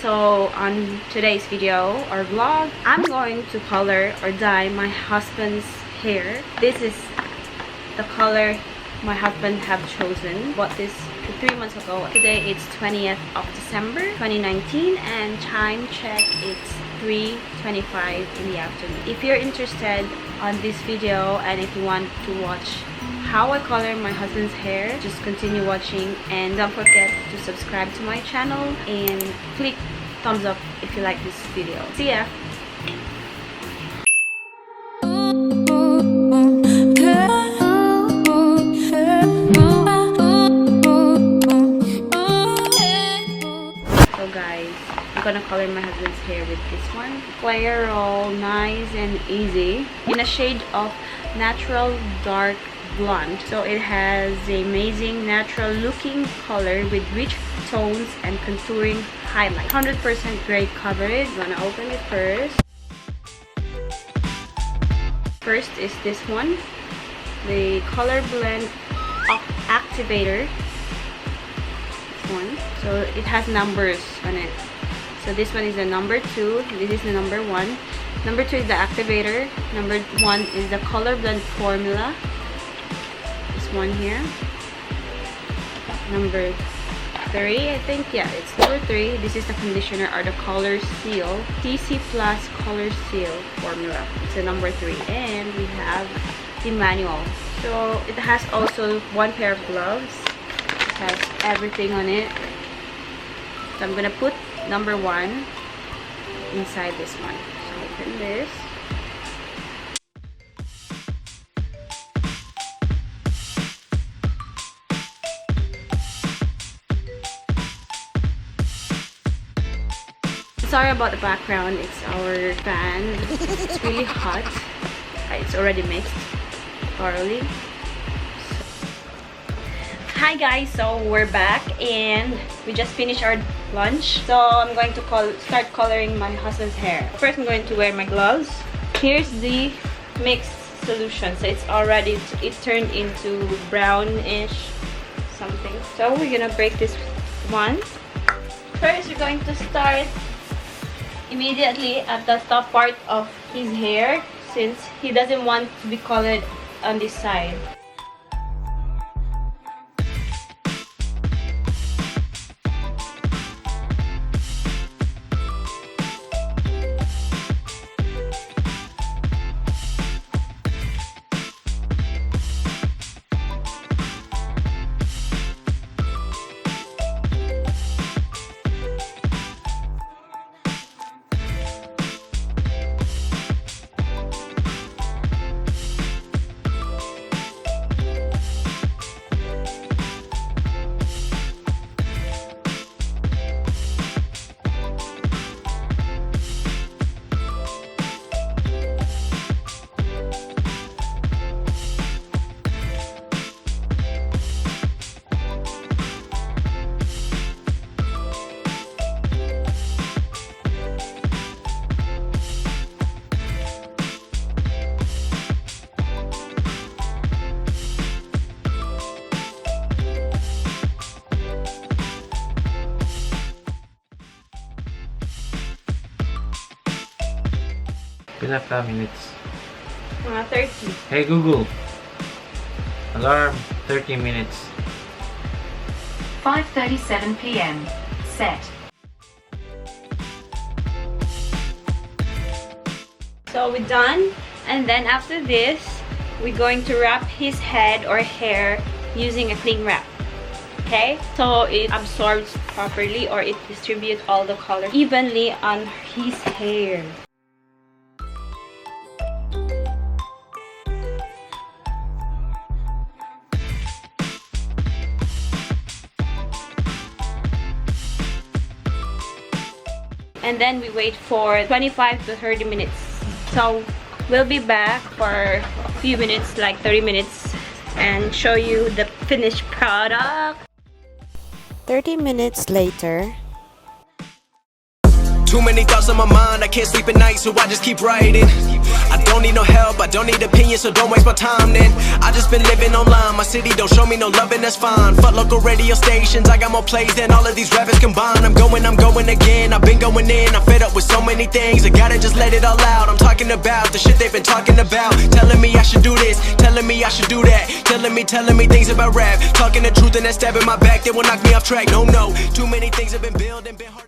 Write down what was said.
So on today's video or vlog, I'm going to color or dye my husband's hair. This is the color my husband have chosen. Bought this 3 months ago. Today it's 20th of December 2019 and time check it's 3:25 in the afternoon. If you're interested on this video and if you want to watch how I color my husband's hair, just continue watching and don't forget to subscribe to my channel and click thumbs up if you like this video. See ya! So guys, I'm gonna color my husband's hair with this one. Clairol, nice and easy, in a shade of natural dark blonde. So it has the amazing natural looking color with rich tones and contouring highlight. 100% great coverage. I'm gonna open it first. First is this one, the color blend activator. This one, so it has numbers on it. So this one is the number 2, this is the number 1. Number 2 is the activator. Number 1 is the color blend formula. One here. Number 3, I think. Yeah, it's number 3. This is the conditioner or the color seal. TC Plus color seal formula. It's the number 3. And we have the manual. So it has also one pair of gloves. It has everything on it. So I'm gonna put number 1 inside this one. So open this. Sorry about the background, it's our fan. It's really hot. It's already mixed thoroughly. Hi guys, so we're back and we just finished our lunch. So I'm going to start coloring my husband's hair. First I'm going to wear my gloves. Here's the mixed solution. So it's already, it turned into brownish something. So we're gonna break this one. First we're going to start immediately at the top part of his hair, since he doesn't want to be colored on this side. Pila ka minutes? 30. Hey Google, alarm 30 minutes. 5:37 p.m. Set. So we're done, and then after this we're going to wrap his head or hair using a cling wrap. Okay, so it absorbs properly or it distributes all the color evenly on his hair. And then we wait for 25 to 30 minutes. So we'll be back for a few minutes, like 30 minutes, and show you the finished product. 30 minutes later. Too many thoughts on my mind, I can't sleep at night, so I just keep writing. I don't need no help, I don't need opinions, so don't waste my time then. I just been living online, my city don't show me no love and that's fine. Fuck local radio stations, I got more plays than all of these rappers combined. I'm going again, I've been going in, I'm fed up with so many things. I gotta just let it all out, I'm talking about the shit they've been talking about. Telling me I should do this, telling me I should do that. Telling me things about rap. Talking the truth and that stab in my back, they will knock me off track. No, too many things have been building, been hard.